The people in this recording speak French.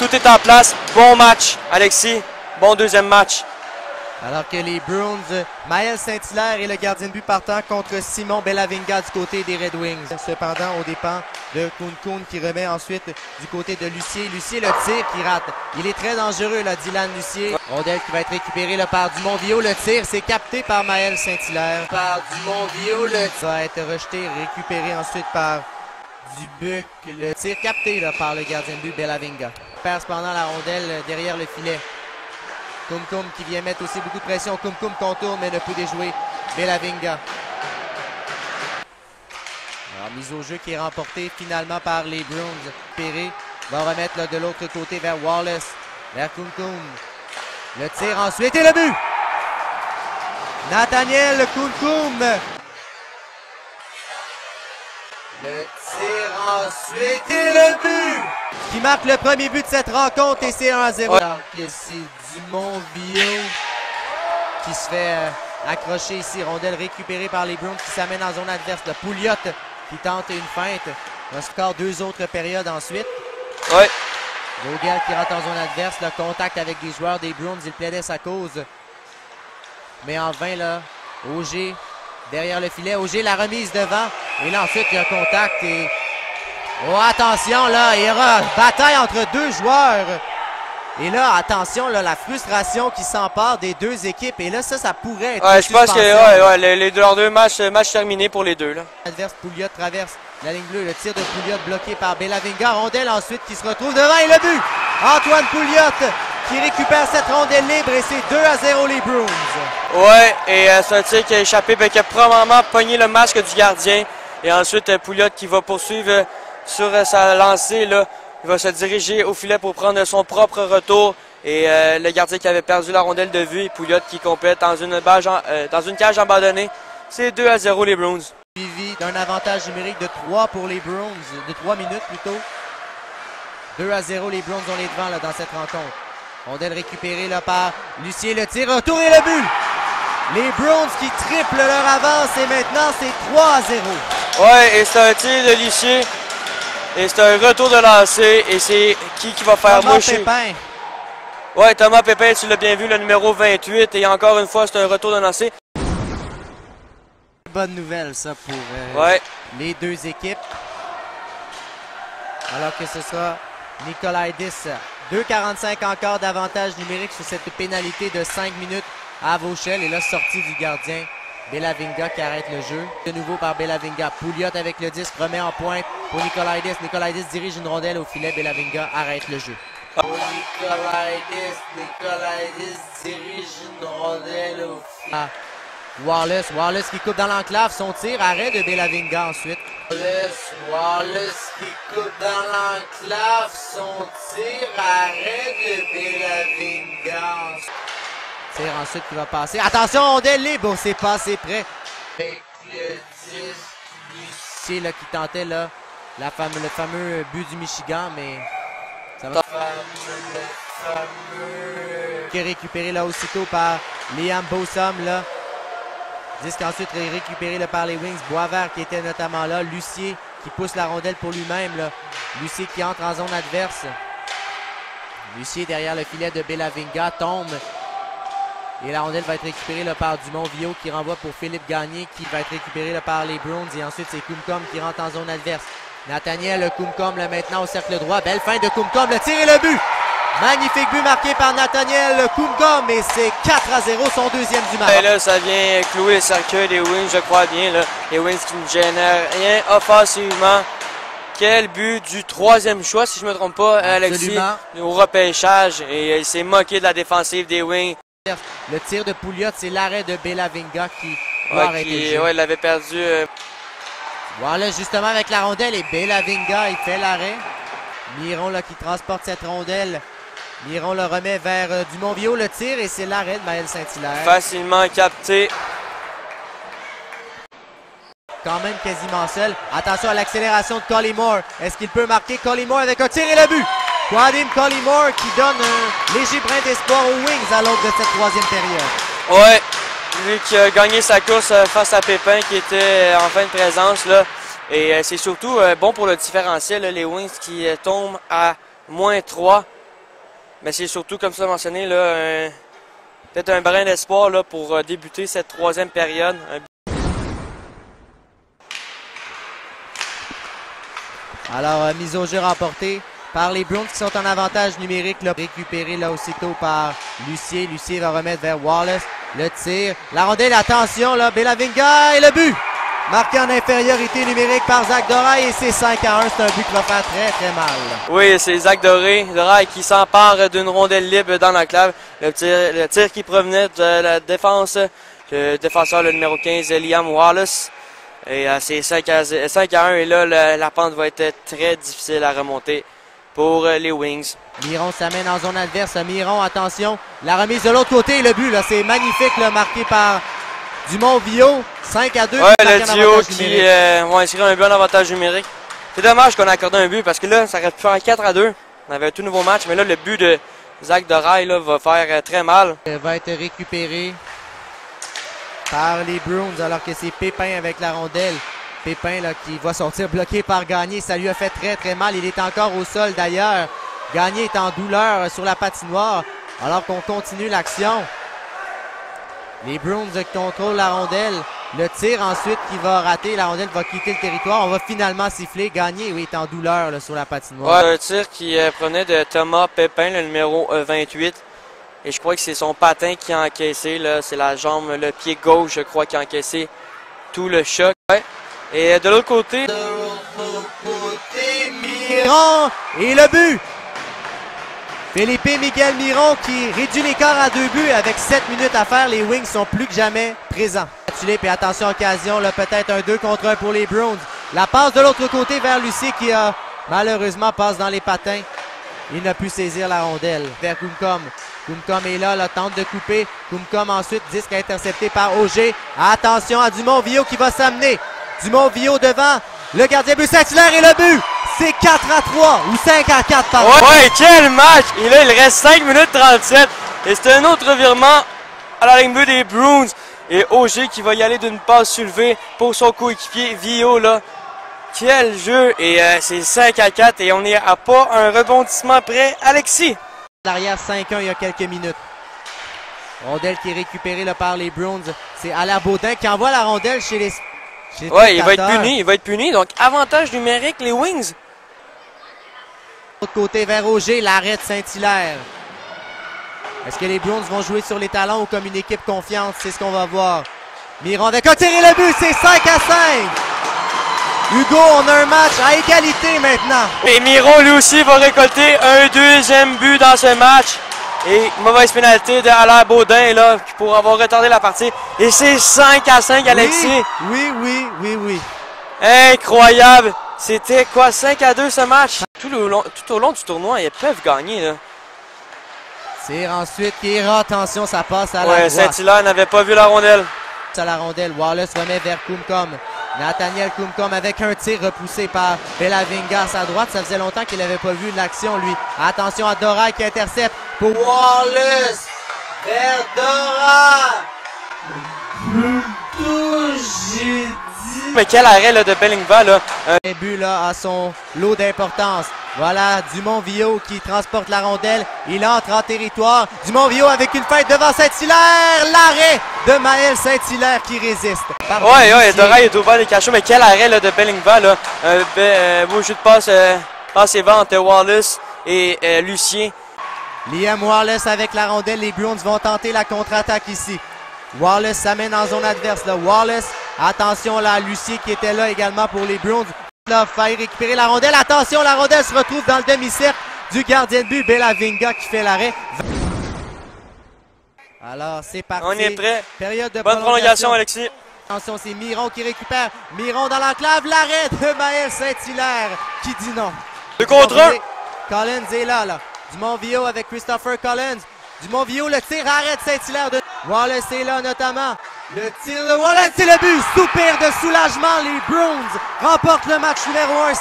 tout est en place. Bon match, Alexis. Bon deuxième match. Alors que les Bruins, Maël Saint-Hilaire est le gardien de but partant contre Simon Bellavinga du côté des Red Wings. Cependant, aux dépens de Koun qui remet ensuite du côté de Lucier. Lucier, le tir qui rate. Il est très dangereux, là, Dylan Lucier. Rondelle qui va être récupérée là, par Dumont-Vio. Le tir, c'est capté par Maël Saint-Hilaire. Par Dumont-Vio, le tir va être rejeté, récupéré ensuite par Dubuc. Le tir capté là, par le gardien de but Bellavinga. Perd cependant la rondelle derrière le filet. Koum qui vient mettre aussi beaucoup de pression. Koum contourne mais ne peut déjouer Bellavinga. Alors, mise au jeu qui est remportée finalement par les Bruins. Perry va remettre là, de l'autre côté vers Wallace, vers Koum. Le tir ensuite et le but! Nathaniel Koum. Le tir ensuite et le but! Qui marque le premier but de cette rencontre et c'est 1-0. Ouais. C'est Dumont-Vio qui se fait accrocher ici. Rondelle récupérée par les Bruins qui s'amène en zone adverse. Le Pouliot qui tente une feinte. Il va score 2 autres périodes ensuite. Ouais. Vogel qui rentre en zone adverse. Le contact avec des joueurs des Bruins. Il plaidait sa cause. Mais en vain, là, Auger derrière le filet. Auger la remise devant. Et là, ensuite, il y a contact. Et oh, attention, là, il y aura bataille entre deux joueurs. Et là, attention, là, la frustration qui s'empare des deux équipes. Et là, ça pourrait être. Ouais, je pense que leurs deux matchs terminés pour les deux. Là. Adverse, Pouliot traverse la ligne bleue. Le tir de Pouliot bloqué par Bellavinga. Rondelle ensuite qui se retrouve devant et le but. Antoine Pouliot qui récupère cette rondelle libre et c'est 2-0 les Bruins. Ouais, et c'est un tir qui a échappé, qui a probablement pogné le masque du gardien. Et ensuite, Pouliot qui va poursuivre sur sa lancée. Là. Il va se diriger au filet pour prendre son propre retour. Et le gardien qui avait perdu la rondelle de vue, et Pouliot qui complète dans une cage abandonnée. C'est 2-0 les Bruins. Suivi d'un avantage numérique de 3 pour les Bruins, de 3 minutes plutôt. 2-0 les Bruins ont les devants là, dans cette rencontre. Rondelle récupérée là, par Lucier, le tir, retour et le but! Les Bruins qui triplent leur avance et maintenant c'est 3-0. Ouais, et c'est un tir de Lucier. Et c'est un retour de lancer. Et c'est qui va faire Thomas moucher? Pépin. Ouais, Thomas Pépin, tu l'as bien vu, le numéro 28. Et encore une fois, c'est un retour de lancer. Bonne nouvelle, ça, pour les deux équipes. Alors que ce sera Nikolaidis. 2,45 encore d'avantage numérique sur cette pénalité de 5 minutes à Vauchel. Et là, sortie du gardien. Bellavinga qui arrête le jeu. De nouveau par Bellavinga. Pouliot avec le disque remet en pointe pour Nikolaidis. Nikolaidis dirige une rondelle au filet. Bellavinga arrête le jeu. Pour Nikolaidis dirige une rondelle au filet. Wallace qui coupe dans l'enclave. Son tir, arrêt de Bellavinga ensuite. Wallace qui coupe dans l'enclave. Son tir, arrêt de Bellavinga ensuite. Tire ensuite qui va passer. Attention, rondelle libre, c'est passé près. Avec le 10, Lucier là, qui tentait là, le fameux but du Michigan, mais ça va. Le fameux qui est récupéré là aussitôt par Liam Bossum là. Disque ensuite récupéré là, par les Wings. Boisvert qui était notamment là. Lucier qui pousse la rondelle pour lui-même là. Lucier qui entre en zone adverse. Lucier derrière le filet de Bellavinga tombe. Et la rondelle va être récupérée là, par Dumont-Vio qui renvoie pour Philippe Gagné qui va être récupéré là, par les Bruins. Et ensuite, c'est Koum qui rentre en zone adverse. Nathaniel Koum là, maintenant au cercle droit. Belle fin de Koum, le tir et le but! Magnifique but marqué par Nathaniel Koum et c'est 4-0, son deuxième du match. Et là, ça vient clouer le cercueil des Wings, je crois bien. Là. Les Wings qui ne génèrent rien offensivement. Quel but du troisième choix, si je ne me trompe pas, Alexis, au repêchage. Et il s'est moqué de la défensive des Wings. Le tir de Pouliot, c'est l'arrêt de Bellavinga qui va arrêter le jeu. Ouais, il avait perdu. Voilà, justement avec la rondelle et Bellavinga, il fait l'arrêt. Miron là, qui transporte cette rondelle. Miron le remet vers Dumont-Vio, le tir et c'est l'arrêt de Maël Saint-Hilaire. Facilement capté. Quand même quasiment seul. Attention à l'accélération de Collymore. Est-ce qu'il peut marquer Collymore avec un tir et le but? Quadim Collymore qui donne un léger brin d'espoir aux Wings à l'aube de cette troisième période. Ouais, lui qui a gagné sa course face à Pépin qui était en fin de présence. Là. Et c'est surtout bon pour le différentiel, là, les Wings qui tombent à -3. Mais c'est surtout, comme ça mentionné, là, peut-être un brin d'espoir là, pour débuter cette troisième période. Alors, mise au jeu remportée par les Bruins qui sont en avantage numérique. Là, récupéré là aussitôt par Lucier. Lucier va remettre vers Wallace. Le tir. La rondelle, attention, là, Bellavinga et le but! Marqué en infériorité numérique par Zach Doraille et c'est 5-1. C'est un but qui va faire très mal. Oui, c'est Zach Doraille qui s'empare d'une rondelle libre dans l'enclave. Le tir qui provenait de la défense, le défenseur le numéro 15, Liam Wallace. Et c'est 5-1 et là, la pente va être très difficile à remonter pour les Wings. Miron s'amène en zone adverse. Miron, attention, la remise de l'autre côté. Le but, là, c'est magnifique, là, marqué par Dumont-Vio. 5-2. Ouais, le duo qui vont inscrire un but en avantage numérique. C'est dommage qu'on a accordé un but parce que là, ça aurait pu faire 4-2. On avait un tout nouveau match, mais là, le but de Zach Doraille là, va faire très mal. Il va être récupéré par les Bruins alors que c'est Pépin avec la rondelle. Pépin là, qui va sortir bloqué par Gagné. Ça lui a fait très mal. Il est encore au sol d'ailleurs. Gagné est en douleur sur la patinoire alors qu'on continue l'action. Les Bruins contrôlent la rondelle. Le tir ensuite qui va rater. La rondelle va quitter le territoire. On va finalement siffler. Gagné, oui, est en douleur là, sur la patinoire. Ouais, un tir qui prenait de Thomas Pépin, le numéro 28. Et je crois que c'est son patin qui a encaissé. C'est la jambe, le pied gauche, je crois, qui a encaissé tout le choc. Ouais. Et de l'autre côté... Miron et le but! Felipe Miguel Miron qui réduit l'écart à 2 buts avec 7 minutes à faire. Les Wings sont plus que jamais présents. Et attention, occasion, là, peut-être un 2 contre 1 pour les Bruins. La passe de l'autre côté vers Lucier qui a malheureusement passe dans les patins. Il n'a pu saisir la rondelle. Vers Kumkom. Kumkom est là, tente de couper. Kumkom ensuite, disque intercepté par Auger. Attention à Dumont-Vio qui va s'amener. Dumont-Vio devant le gardien but Saint-Hilaire et le but! C'est 4-3 ou 5-4 par ouais, quel match! Et là, il reste 5 minutes 37. Et c'est un autre revirement à la ligne bleue des Bruins. Et Auger qui va y aller d'une passe soulevée pour son coéquipier Vio là. Quel jeu! Et c'est 5-4 et on est à pas un rebondissement près. Alexis! L'arrière 5-1 il y a quelques minutes. Rondelle qui est récupérée là, par les Bruins. C'est Alain Baudin qui envoie la rondelle chez les... Ouais, il va être puni. Donc, avantage numérique, les Wings. L'autre côté vers Auger, l'arrêt de Saint-Hilaire. Est-ce que les Bruins vont jouer sur les talons ou comme une équipe confiante? C'est ce qu'on va voir. Miron avec un tir et le but, c'est 5-5. Hugo, on a un match à égalité maintenant. Et Miron, lui aussi, va récolter un deuxième but dans ce match. Et mauvaise pénalité de Alain Baudin là, pour avoir retardé la partie. Et c'est 5-5, Alexis. Oui. Incroyable. C'était quoi, 5-2 ce match? Tout au long du tournoi, ils peuvent gagner. Là. Tire ensuite qui ira. Attention, ça passe à la droite. Ouais, Saint-Hilaire n'avait pas vu la rondelle. À la rondelle, Wallace remet vers Kumkom. Nathaniel Kumkom avec un tir repoussé par Bellavinga à sa droite. Ça faisait longtemps qu'il n'avait pas vu l'action, lui. Attention à Doraille qui intercepte pour Wallace vers Doraille. J'ai dit. Mais quel arrêt là, de Bellavinga là. Un but là a son lot d'importance. Voilà Dumont-Vio qui transporte la rondelle. Il entre en territoire. Dumont-Vio avec une fête devant Saint-Hilaire. L'arrêt de Maël Saint-Hilaire qui résiste. Ouais, Doraille est ouvert les cachots, mais quel arrêt là, de Bellavinga là. Un beau jeu de passe et vent entre Wallace et Lucien. Liam Wallace avec la rondelle. Les Bruins vont tenter la contre-attaque ici. Wallace s'amène en zone adverse. Là. Wallace, attention là, Lucier qui était là également pour les Bruins. Là, faille récupérer la rondelle. Attention, la rondelle se retrouve dans le demi-cercle du gardien de but, Bellavinga qui fait l'arrêt. Alors, c'est parti. On est prêt. Période de bonne prolongation, Alexis. Attention, c'est Miron qui récupère. Miron dans l'enclave. L'arrêt de Maël Saint-Hilaire qui dit non. 2 contre 1. Collins est là. Dumont-Vio avec Christopher Collins. Dumont-Vio, le tir, arrête Saint-Hilaire de Wallace est là notamment. Le tir de Wallace, c'est le but. Soupir de soulagement. Les Bruins remportent le match numéro 1, 6-5.